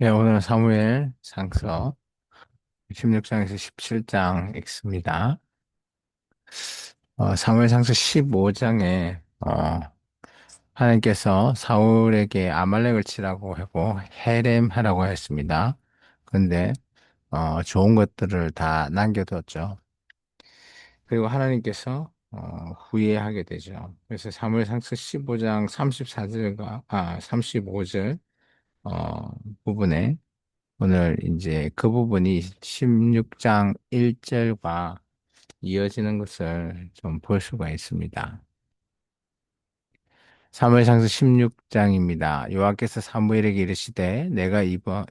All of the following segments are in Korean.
네, 오늘은 사무엘 상서 16장에서 17장 읽습니다. 사무엘 상서 15장에 하나님께서 사울에게 아말렉을 치라고 하고 헤렘하라고 했습니다. 근데 좋은 것들을 다 남겨뒀죠. 그리고 하나님께서 후회하게 되죠. 그래서 사무엘 상서 15장 34절과 35절 어, 부분에 오늘 이제 그 부분이 16장 1절과 이어지는 것을 좀 볼 수가 있습니다. 사무엘상서 16장입니다. 여호와께서 사무엘에게 이르시되 내가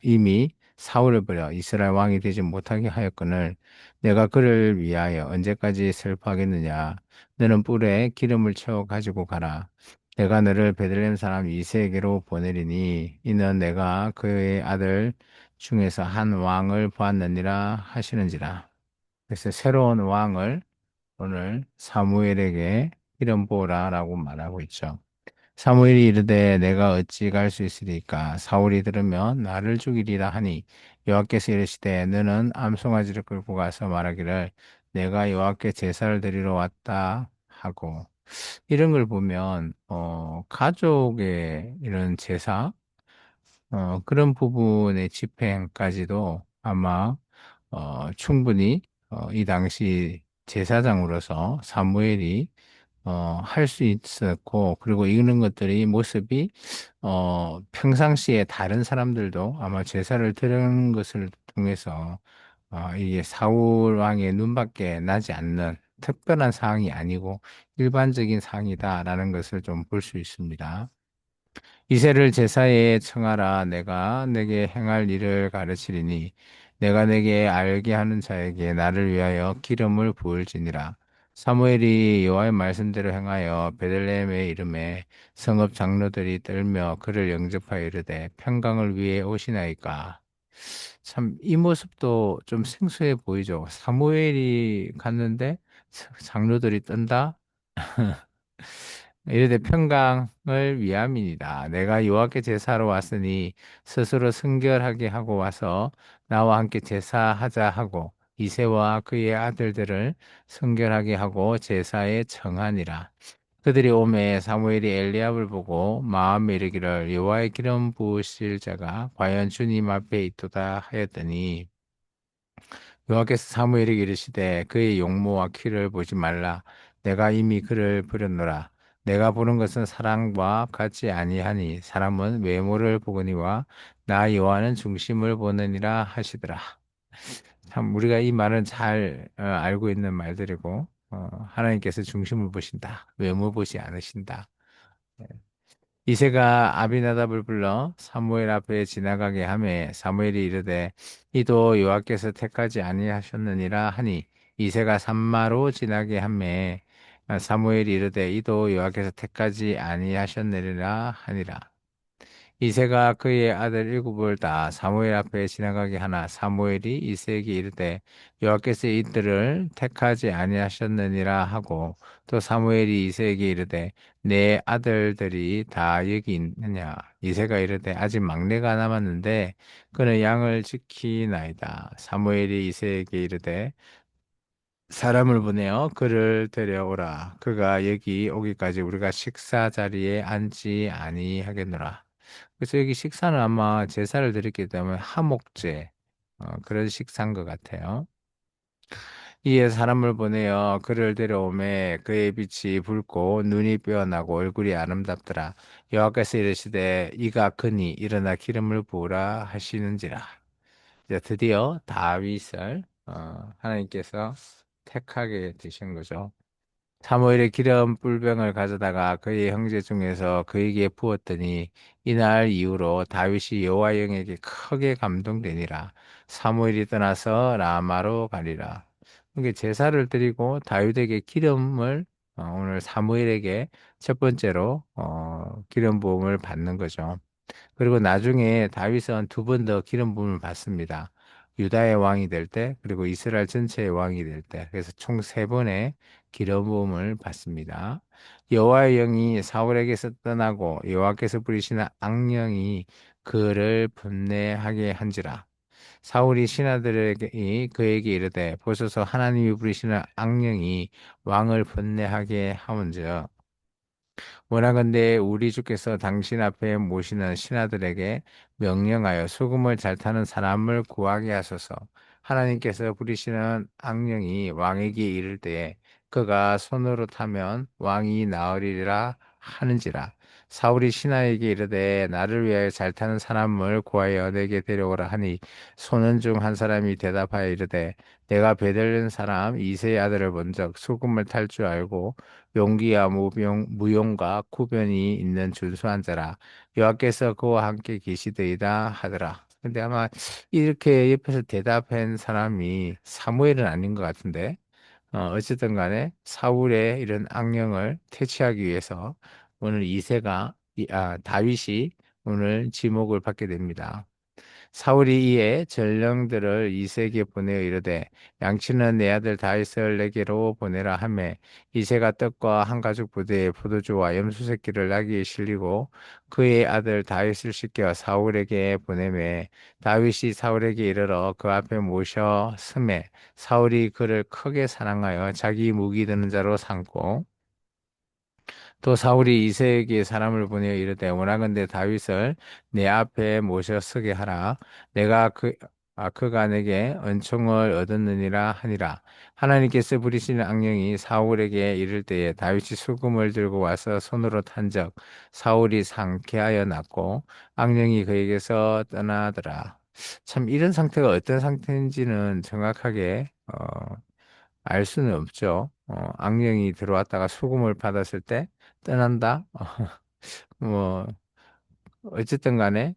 이미 사울을 버려 이스라엘 왕이 되지 못하게 하였거늘 내가 그를 위하여 언제까지 슬퍼하겠느냐. 너는 뿔에 기름을 채워 가지고 가라. 내가 너를 베들레헴 사람 이새에게로 보내리니 이는 내가 그의 아들 중에서 한 왕을 보았느니라 하시는지라. 그래서 새로운 왕을 오늘 사무엘에게 기름 부으라라고 말하고 있죠. 사무엘이 이르되 내가 어찌 갈 수 있으리까 사울이 들으면 나를 죽이리라 하니 여호와께서 이르시되 너는 암송아지를 끌고 가서 말하기를 내가 여호와께 제사를 드리러 왔다 하고 이런 걸 보면 가족의 이런 제사 그런 부분의 집행까지도 아마 충분히 이 당시 제사장으로서 사무엘이 할 수 있었고, 그리고 이런 것들이 모습이, 평상시에 다른 사람들도 아마 제사를 드리는 것을 통해서, 이게 사울 왕의 눈밖에 나지 않는 특별한 사항이 아니고 일반적인 사항이다라는 것을 좀 볼 수 있습니다. 이세를 제사에 청하라. 내가 내게 행할 일을 가르치리니 내가 내게 알게 하는 자에게 나를 위하여 기름을 부을지니라. 사무엘이 여호와의 말씀대로 행하여 베들레헴에 이름에 성읍 장로들이 떨며 그를 영접하여 이르되 평강을 위해 오시나이까. 참 이 모습도 좀 생소해 보이죠. 사무엘이 갔는데 장로들이 뜬다. 이르되 평강을 위함이니라. 내가 여호와께 제사하러 왔으니 스스로 순결하게 하고 와서 나와 함께 제사하자 하고 이새와 그의 아들들을 순결하게 하고 제사에 청하니라. 그들이 오매 사무엘이 엘리압을 보고 마음에 이르기를 여호와의 기름 부으실 자가 과연 주님 앞에 있도다 하였더니 여호와께서 사무엘에게 이르시되 그의 용모와 키를 보지 말라. 내가 이미 그를 부렸노라. 내가 보는 것은 사람과 같지 아니하니 사람은 외모를 보거니와 나 여호와는 중심을 보느니라 하시더라. 참 우리가 이 말은 잘 알고 있는 말들이고 하나님께서 중심을 보신다. 외모 보지 않으신다. 이새가 아비나답을 불러 사무엘 앞에 지나가게 하매 사무엘이 이르되 이도 여호와께서 택하지 아니하셨느니라 하니 이새가 산마로 지나게 하매 사무엘이 이르되 이도 여호와께서 택하지 아니하셨느니라 하니라. 이새가 그의 아들 일곱을 다 사무엘 앞에 지나가게 하나 사무엘이 이새에게 이르되 여호와께서 이들을 택하지 아니하셨느니라 하고 또 사무엘이 이새에게 이르되 내 아들들이 다 여기 있느냐 이새가 이르되 아직 막내가 남았는데 그는 양을 지키나이다. 사무엘이 이새에게 이르되 사람을 보내어 그를 데려오라. 그가 여기 오기까지 우리가 식사 자리에 앉지 아니하겠노라. 그래서 여기 식사는 아마 제사를 드렸기 때문에 하목제 그런 식사인 것 같아요. 이에 사람을 보내어 그를 데려오매 그의 빛이 붉고 눈이 빼어나고 얼굴이 아름답더라. 여호와께서 이르시되 이가 그니 일어나 기름을 부으라 하시는지라. 이제 드디어 다윗을 하나님께서 택하게 되신 거죠. 사무엘의 기름 뿔병을 가져다가 그의 형제 중에서 그에게 부었더니 이날 이후로 다윗이 여호와 영에게 크게 감동되니라. 사무엘이 떠나서 라마로 가리라. 이게 제사를 드리고 다윗에게 기름을 오늘 사무엘에게 첫 번째로 기름 부음을 받는 거죠. 그리고 나중에 다윗은 두 번 더 기름 부음을 받습니다. 유다의 왕이 될 때, 그리고 이스라엘 전체의 왕이 될 때, 그래서 총 세 번의 기름 부음을 받습니다. 여호와의 영이 사울에게서 떠나고 여호와께서 부리시는 악령이 그를 분내하게 한지라. 사울이 신하들에게 그에게 이르되 보소서 하나님이 부리시는 악령이 왕을 분내하게 하온즉 원하건대 우리 주께서 당신 앞에 모시는 신하들에게 명령하여 수금을 잘 타는 사람을 구하게 하소서. 하나님께서 부리시는 악령이 왕에게 이를 때에 그가 손으로 타면 왕이 나으리라 하는지라. 사울이 신하에게 이르되 나를 위하여 잘 타는 사람을 구하여 내게 데려오라 하니 소는 중 한 사람이 대답하여 이르되 내가 베들린 사람 이세의 아들을 본즉 수금을 탈 줄 알고 용기와 무용과 구변이 있는 준수한 자라 여호와께서 그와 함께 계시더이다 하더라. 근데 아마 이렇게 옆에서 대답한 사람이 사무엘은 아닌 것 같은데 어쨌든 간에 사울의 이런 악령을 퇴치하기 위해서 오늘 다윗이 오늘 지목을 받게 됩니다. 사울이 이에 전령들을 이세에게 보내어 이르되 양치는 내 아들 다윗을 내게로 보내라 하매 이세가 떡과 한 가죽 부대에 포도주와 염소 새끼를 나귀에 실리고 그의 아들 다윗을 씻겨 사울에게 보내매 다윗이 사울에게 이르러 그 앞에 모셔 스매 사울이 그를 크게 사랑하여 자기 무기 드는 자로 삼고 또 사울이 이새에게 사람을 보내어 이르되 원하건대 다윗을 내 앞에 모셔 서게 하라. 내가 그가 내게 은총을 얻었느니라 하니라. 하나님께서 부리시는 악령이 사울에게 이를 때에 다윗이 수금을 들고 와서 손으로 탄적 사울이 상쾌하여 났고 악령이 그에게서 떠나더라. 참 이런 상태가 어떤 상태인지는 정확하게 알 수는 없죠. 악령이 들어왔다가 수금을 받았을 때 떠난다? 뭐, 어쨌든 간에,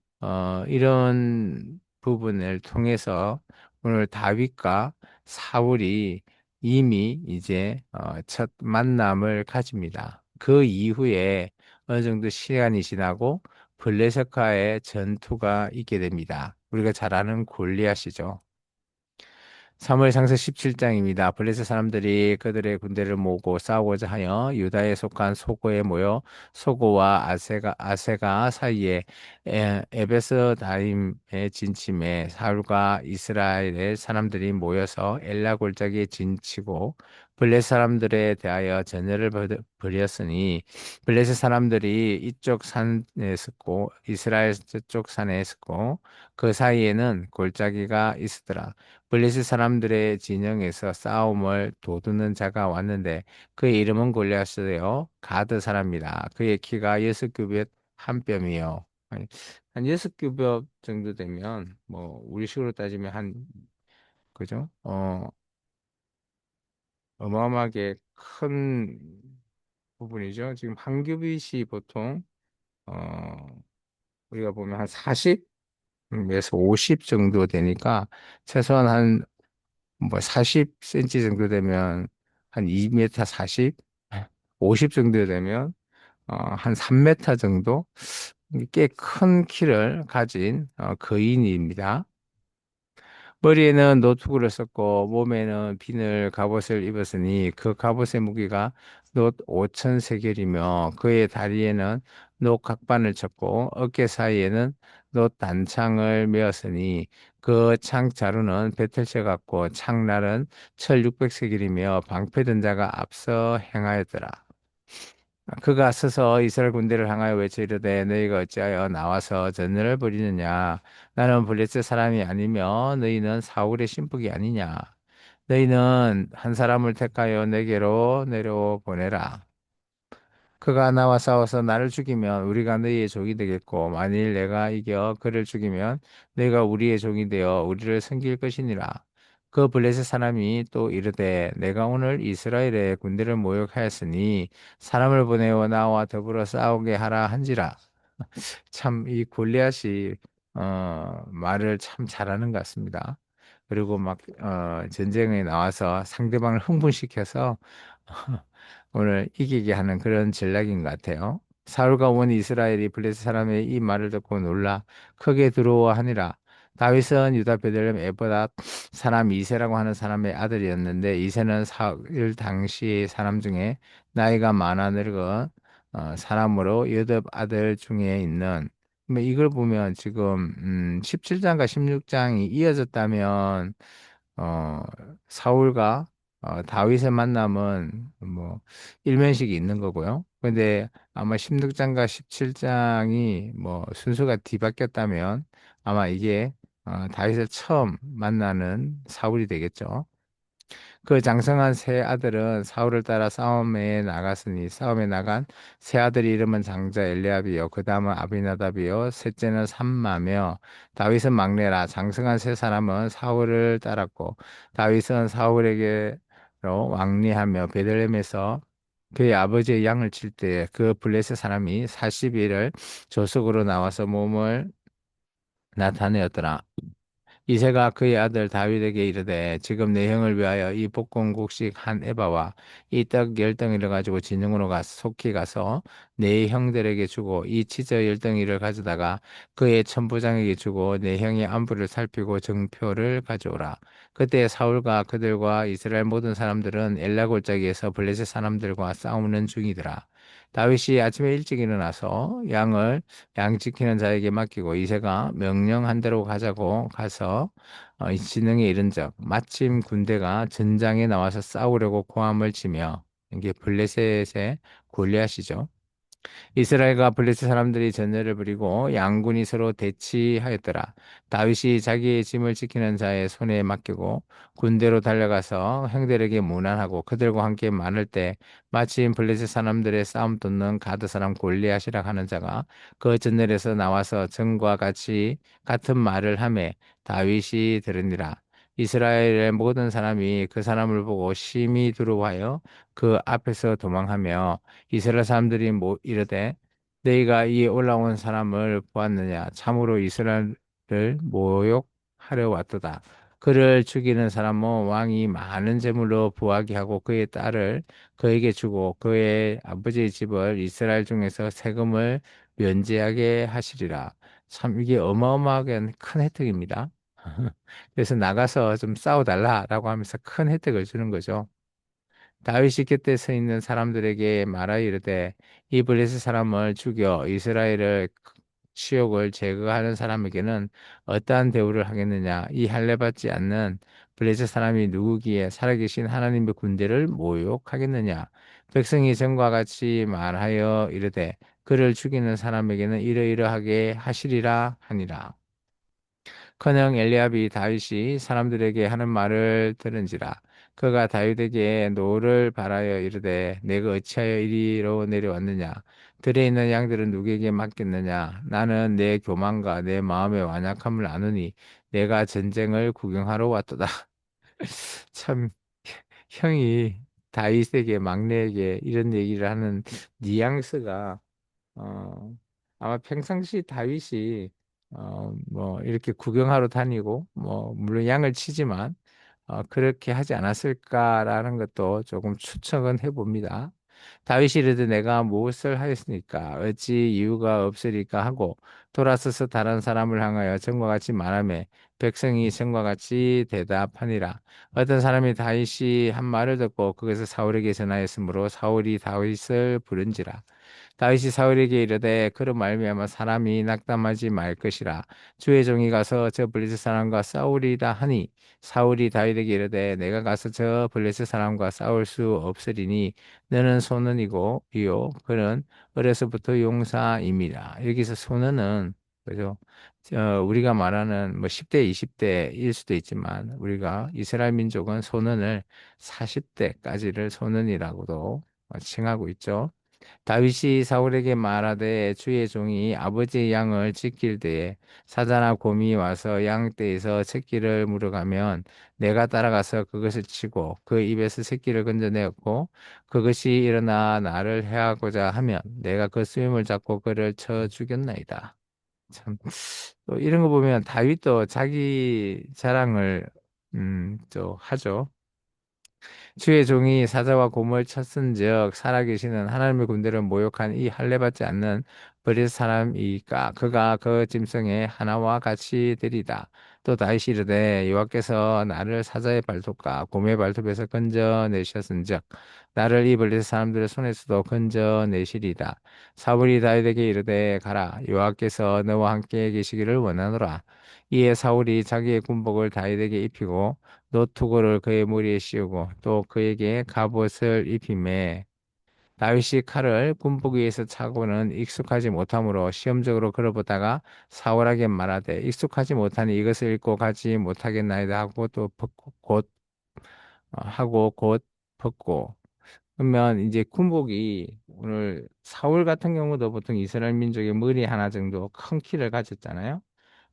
이런 부분을 통해서 오늘 다윗과 사울이 이미 이제, 첫 만남을 가집니다. 그 이후에 어느 정도 시간이 지나고 블레셋과의 전투가 있게 됩니다. 우리가 잘 아는 골리앗이죠. 사무엘상서 17장입니다. 블레셋 사람들이 그들의 군대를 모으고 싸우고자 하여 유다에 속한 소고에 모여 소고와 아세가 사이에 에베스 다임에 진침해 사울과 이스라엘의 사람들이 모여서 엘라 골짜기에 진치고 블레셋 사람들에 대하여 전열을 벌였으니 블레셋 사람들이 이쪽 산에 섰고 이스라엘 저쪽 산에 섰고 그 사이에는 골짜기가 있으더라. 블레셋 사람들의 진영에서 싸움을 도두는 자가 왔는데 그의 이름은 골리앗이요 가드 사람이라. 그의 키가 여섯 규빗 한 뼘이요. 아니, 한 여섯 규빗 정도 되면 뭐 우리식으로 따지면 한 그죠? 어마어마하게 큰 부분이죠. 지금 한 규빗이 보통 어 우리가 보면 한 40에서 50 정도 되니까 최소한 한 뭐 40cm 정도 되면 한 2m 40, 50 정도 되면 한 3m 정도 꽤 큰 키를 가진 거인입니다. 머리에는 노트구를 썼고 몸에는 비늘 갑옷을 입었으니 그 갑옷의 무게가 놋 5천 세겔이며 그의 다리에는 놋 각반을 쳤고 어깨 사이에는 놋 단창을 메었으니 그 창 자루는 배틀채 같고 창날은 철 600세겔이며 방패든 자가 앞서 행하였더라. 그가 서서 이스라엘 군대를 향하여 외쳐 이르되 너희가 어찌하여 나와서 전쟁을 벌이느냐 나는 블레셋 사람이 아니며 너희는 사울의 신복이 아니냐 너희는 한 사람을 택하여 내게로 내려 보내라 그가 나와 싸워서 나를 죽이면 우리가 너희의 종이 되겠고 만일 내가 이겨 그를 죽이면 너희가 우리의 종이 되어 우리를 섬길 것이니라. 그 블레셋 사람이 또 이르되 내가 오늘 이스라엘의 군대를 모욕하였으니 사람을 보내어 나와 더불어 싸우게 하라 한지라. 참 이 골리앗이 말을 참 잘하는 것 같습니다. 그리고 막 전쟁에 나와서 상대방을 흥분시켜서 오늘 이기게 하는 그런 전략인 것 같아요. 사울과 온 이스라엘이 블레셋 사람의 이 말을 듣고 놀라 크게 두려워하니라. 다윗은 유다 베들레헴 에보다 사람 이세라고 하는 사람의 아들이었는데 이세는 사울 당시 사람 중에 나이가 많아 늙은 사람으로 여덟 아들 중에 있는 뭐 이걸 보면 지금 17장과 16장이 이어졌다면 어 사울과 다윗의 만남은 뭐 일면식이 있는 거고요. 근데 아마 16장과 17장이 뭐 순서가 뒤바뀌었다면 아마 이게 다윗을 처음 만나는 사울이 되겠죠. 그 장성한 세 아들은 사울을 따라 싸움에 나갔으니 싸움에 나간 세 아들 이름은 장자 엘리압이요 그 다음은 아비나답이요 셋째는 삼마며 다윗은 막내라 장성한 세 사람은 사울을 따랐고 다윗은 사울에게로 왕래하며 베들레헴에서 그의 아버지의 양을 칠 때 그 블레셋 사람이 40일을 조석으로 나와서 몸을 나타내었더라. 이새가 그의 아들 다윗에게 이르되 지금 내 형을 위하여 이 볶음국식 한 에바와 이 떡 열덩이를 가지고 진영으로 속히 가서 내 형들에게 주고 이 치저 열덩이를 가져다가 그의 천부장에게 주고 내 형의 안부를 살피고 정표를 가져오라. 그때 사울과 그들과 이스라엘 모든 사람들은 엘라 골짜기에서 블레셋 사람들과 싸우는 중이더라. 다윗이 아침에 일찍 일어나서 양 지키는 자에게 맡기고 이새가 명령한 대로 가자고 가서 이 지능에 이른적 마침 군대가 전장에 나와서 싸우려고 고함을 치며 이게 블레셋의 골리앗이죠. 이스라엘과 블레셋 사람들이 전열을 벌이고 양군이 서로 대치하였더라. 다윗이 자기의 짐을 지키는 자의 손에 맡기고 군대로 달려가서 형들에게 문안하고 그들과 함께 많을 때 마침 블레셋 사람들의 싸움 돕는 가드 사람 골리앗이라 하는 자가 그 전열에서 나와서 전과 같이 같은 말을 하매 다윗이 들으니라. 이스라엘의 모든 사람이 그 사람을 보고 심히 두려워하여 그 앞에서 도망하며 이스라엘 사람들이 이르되 너희가 이 올라온 사람을 보았느냐 참으로 이스라엘을 모욕하려 왔도다. 그를 죽이는 사람은 왕이 많은 재물로 부하게 하고 그의 딸을 그에게 주고 그의 아버지의 집을 이스라엘 중에서 세금을 면제하게 하시리라. 참 이게 어마어마하게 큰 혜택입니다. 그래서 나가서 좀 싸워달라라고 하면서 큰 혜택을 주는 거죠. 다윗이 곁에 서 있는 사람들에게 말하여 이르되 이 블레셋 사람을 죽여 이스라엘을 치욕을 제거하는 사람에게는 어떠한 대우를 하겠느냐 이 할례 받지 않는 블레셋 사람이 누구기에 살아계신 하나님의 군대를 모욕하겠느냐 백성이 전과 같이 말하여 이르되 그를 죽이는 사람에게는 이러이러하게 하시리라 하니라. 커녕 엘리압이 다윗이 사람들에게 하는 말을 들은지라 그가 다윗에게 노를 바라여 이르되 내가 어찌하여 이리로 내려왔느냐 들에 있는 양들은 누구에게 맡겼느냐 나는 내 교만과 내 마음의 완악함을 아느니 내가 전쟁을 구경하러 왔도다. 참 형이 다윗에게 막내에게 이런 얘기를 하는 뉘앙스가 어, 아마 평상시 다윗이 뭐 이렇게 구경하러 다니고 뭐 물론 양을 치지만 그렇게 하지 않았을까라는 것도 조금 추측은 해봅니다. 다윗이 이르되 내가 무엇을 하였으니까 어찌 이유가 없으리까 하고 돌아서서 다른 사람을 향하여 전과 같이 말하며 백성이 전과 같이 대답하니라. 어떤 사람이 다윗이 한 말을 듣고 그것을 사울에게 전하였으므로 사울이 다윗을 부른지라. 다윗이 사울에게 이르되 그로 말미암아 사람이 낙담하지 말 것이라 주의 종이 가서 저 블레셋 사람과 싸우리라 하니 사울이 다윗에게 이르되 내가 가서 저 블레셋 사람과 싸울 수 없으리니 너는 소년이고 이요 그는 어려서부터 용사임이라. 여기서 소년은 그죠? 우리가 말하는 뭐 10대, 20대일 수도 있지만 우리가 이스라엘 민족은 소년을 40대까지를 소년이라고도 칭하고 있죠. 다윗이 사울에게 말하되 주의 종이 아버지의 양을 지킬 때에 사자나 곰이 와서 양떼에서 새끼를 물어가면 내가 따라가서 그것을 치고 그 입에서 새끼를 건져내었고 그것이 일어나 나를 해하고자 하면 내가 그 수염을 잡고 그를 쳐 죽였나이다. 참, 또 이런 거 보면 다윗도 자기 자랑을 또 하죠. 주의 종이 사자와 곰을 쳤은즉 살아계시는 하나님의 군대를 모욕한 이 할례받지 않는 버릴 사람이니까 그가 그 짐승의 하나와 같이 되리다. 또 다시 이르되 여호와께서 나를 사자의 발톱과 곰의 발톱에서 건져내셨은즉 나를 이 블레셋 사람들의 손에서도 건져내시리다. 사울이 다윗에게 이르되 가라 여호와께서 너와 함께 계시기를 원하노라. 이에 사울이 자기의 군복을 다윗에게 입히고 노투고를 그의 머리에 씌우고 또 그에게 갑옷을 입히매 다윗이 칼을 군복 위에서 차고는 익숙하지 못하므로 시험적으로 걸어보다가 사울에게 말하되 익숙하지 못하니 이것을 읽고 가지 못하겠나이다 하고 또 하고 곧 벗고 그러면 이제 군복이 오늘 사울 같은 경우도 보통 이스라엘 민족의 머리 하나 정도 큰 키를 가졌잖아요.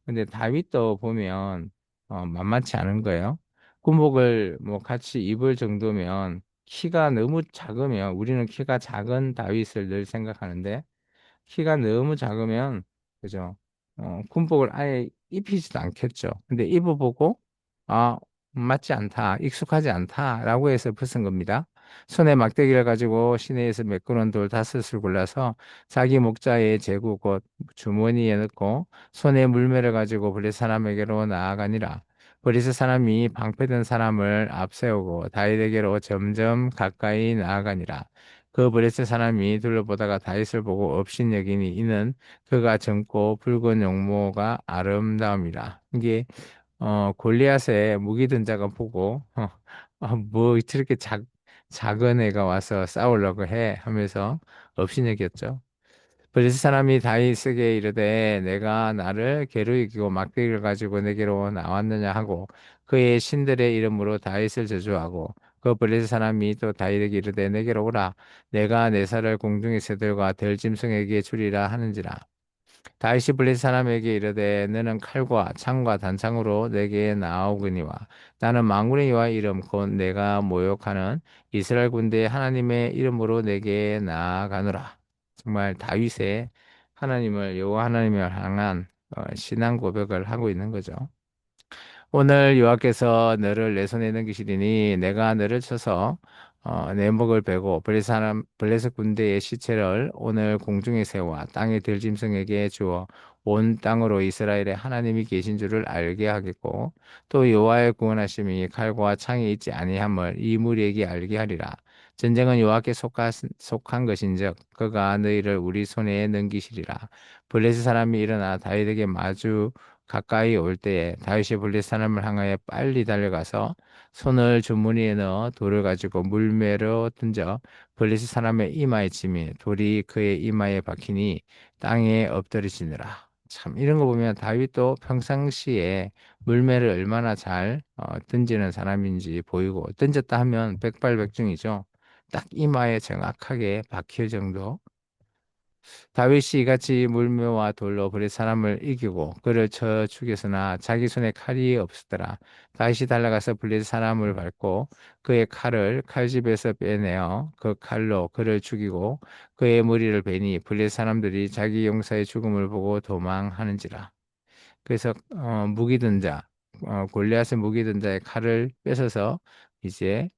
근데 다윗도 보면 만만치 않은 거예요. 군복을 뭐 같이 입을 정도면 키가 너무 작으면 우리는 키가 작은 다윗을 늘 생각하는데 키가 너무 작으면 그죠? 군복을 아예 입히지도 않겠죠. 근데 입어보고 아 맞지 않다, 익숙하지 않다라고 해서 벗은 겁니다. 손에 막대기를 가지고 시내에서 매끄러운 돌 5을 골라서 자기 목자의 제구 곧 주머니에 넣고 손에 물매를 가지고 블레 사람에게로 나아가니라. 브리스 사람이 방패든 사람을 앞세우고 다윗에게로 점점 가까이 나아가니라. 그 브레스 사람이 둘러보다가 다윗을 보고 업신여기니 이는 그가 젊고 붉은 용모가 아름다움이라. 이게 골리앗의 무기 든 자가 보고 뭐 저렇게 작은 애가 와서 싸우려고 해 하면서 업신여겼죠. 블레셋 사람이 다윗에게 이르되 내가 나를 개로 이기고 막대기를 가지고 내게로 나왔느냐 하고 그의 신들의 이름으로 다윗을 저주하고 그 블레셋 사람이 또 다윗에게 이르되 내게로 오라 내가 내 살을 공중의 새들과 들짐승에게 주리라 하는지라 다윗이 블레셋 사람에게 이르되 너는 칼과 창과 단창으로 내게 나아오거니와 나는 만군의 여호와 이름 곧 내가 모욕하는 이스라엘 군대의 하나님의 이름으로 내게 나아가노라. 정말 다윗의 하나님을 여호와 하나님을 향한 신앙 고백을 하고 있는 거죠. 오늘 여호와께서 너를 내 손에 넘기시리니 내가 너를 쳐서 내 목을 베고 블레셋 군대의 시체를 오늘 공중에 세워 땅의 들짐승에게 주어 온 땅으로 이스라엘의 하나님이 계신 줄을 알게 하겠고 또 여호와의 구원하심이 칼과 창에 있지 아니함을 이 무리에게 알게 하리라. 전쟁은 여호와께 속한 것인즉 그가 너희를 우리 손에 넘기시리라. 블레셋 사람이 일어나 다윗에게 마주 가까이 올 때에 다윗이 블레셋 사람을 향하여 빨리 달려가서 손을 주머니에 넣어 돌을 가지고 물매로 던져 블레셋 사람의 이마에 치매 돌이 그의 이마에 박히니 땅에 엎드러지느라. 참 이런 거 보면 다윗도 평상시에 물매를 얼마나 잘 던지는 사람인지 보이고 던졌다 하면 백발백중이죠. 딱 이마에 정확하게 박힐 정도. 다윗이 이같이 물매와 돌로 그리 사람을 이기고 그를 쳐 죽였으나 자기 손에 칼이 없었더라. 다윗이 달려가서 블레셋 사람을 밟고 그의 칼을 칼집에서 빼내어 그 칼로 그를 죽이고 그의 머리를 베니 블레셋 사람들이 자기 용사의 죽음을 보고 도망하는지라. 그래서 무기든 자 골리앗의 무기든 자의 칼을 뺏어서 이제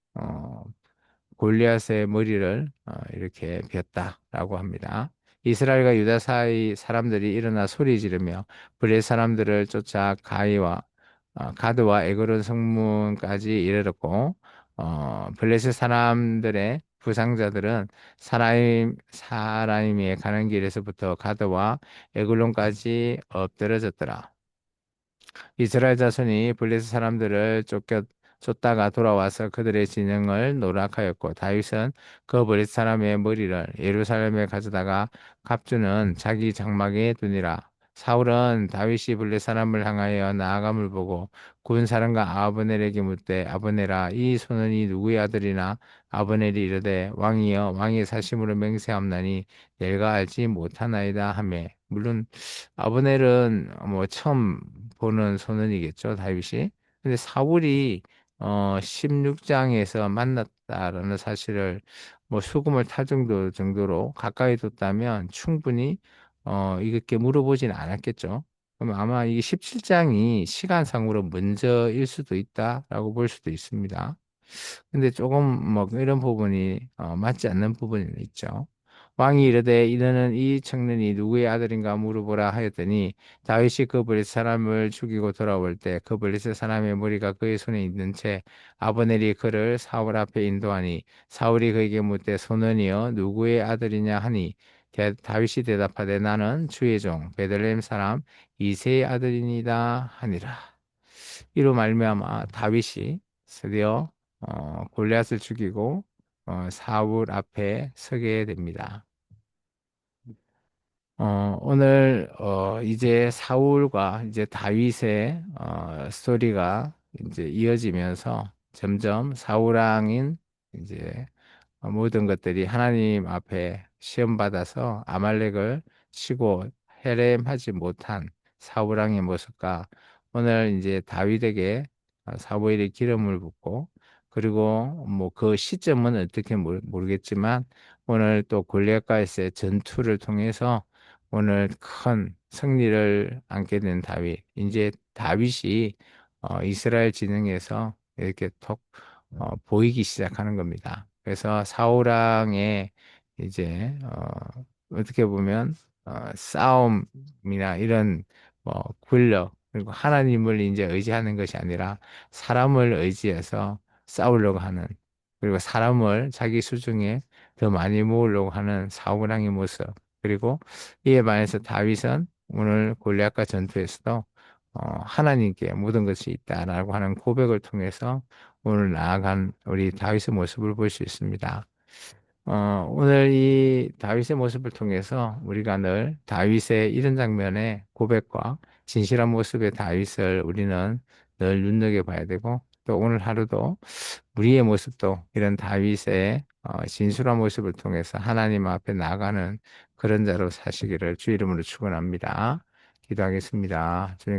골리앗의 머리를 이렇게 베었다라고 합니다. 이스라엘과 유다 사이 사람들이 일어나 소리 지르며 블레 사람들을 쫓아 가드와 에그론 성문까지 이르렀고 블레셋 사람들의 부상자들은 사라임에 가는 길에서부터 가드와 에글론까지 엎드러졌더라. 이스라엘 자손이 블레셋 사람들을 쫓다가 돌아와서 그들의 진영을 노락하였고 다윗은 그 블레셋 사람의 머리를 예루살렘에 가져다가 갑주는 자기 장막에 두니라. 사울은 다윗이 블레셋 사람을 향하여 나아감을 보고 군 사령관 아브넬에게 묻되 아브넬아 이 소년이 누구의 아들이나 아브넬이 이르되 왕이여 왕의 사심으로 맹세함나니 내가 알지 못하나이다 하매 물론 아브넬은 뭐 처음 보는 소년이겠죠, 다윗이. 근데 사울이 16장에서 만났다라는 사실을 뭐 수금을 탈 정도로 가까이 뒀다면 충분히 이렇게 물어보진 않았겠죠. 그럼 아마 이 17장이 시간상으로 먼저일 수도 있다라고 볼 수도 있습니다. 근데 조금 뭐 이런 부분이 맞지 않는 부분이 있죠. 왕이 이르되 이르는 이 청년이 누구의 아들인가 물어보라 하였더니 다윗이 그 블레셋 사람을 죽이고 돌아올 때 그 블레셋 사람의 머리가 그의 손에 있는 채 아브넬이 그를 사울 앞에 인도하니 사울이 그에게 묻되 소년이여 누구의 아들이냐 하니 다윗이 대답하되 나는 주의 종 베들레헴 사람 이새의 아들이니이다 하니라. 이로 말미암아 다윗이 드디어 골리앗을 죽이고 사울 앞에 서게 됩니다. 오늘 이제 사울과 이제 다윗의 스토리가 이제 이어지면서 점점 사울 왕인 이제 모든 것들이 하나님 앞에 시험 받아서 아말렉을 치고 해рем하지 못한 사울 왕의 모습과 오늘 이제 다윗에게 사무엘이 기름을 붓고 그리고 뭐 그 시점은 어떻게 모르겠지만 오늘 또 골리앗과의 전투를 통해서 오늘 큰 승리를 안게 된 다윗. 이제 다윗이 이스라엘 진영에서 이렇게 톡 보이기 시작하는 겁니다. 그래서 사울 왕의 이제 어떻게 보면 싸움이나 이런 뭐 권력 그리고 하나님을 이제 의지하는 것이 아니라 사람을 의지해서 싸우려고 하는 그리고 사람을 자기 수중에 더 많이 모으려고 하는 사울 왕의 모습 그리고 이에 반해서 다윗은 오늘 골리앗과 전투에서도 하나님께 모든 것이 있다라고 하는 고백을 통해서 오늘 나아간 우리 다윗의 모습을 볼 수 있습니다. 오늘 이 다윗의 모습을 통해서 우리가 늘 다윗의 이런 장면의 고백과 진실한 모습의 다윗을 우리는 늘 눈여겨봐야 되고 또 오늘 하루도 우리의 모습도 이런 다윗의 진실한 모습을 통해서 하나님 앞에 나가는 그런 자로 사시기를 주 이름으로 축원합니다. 기도하겠습니다. 주님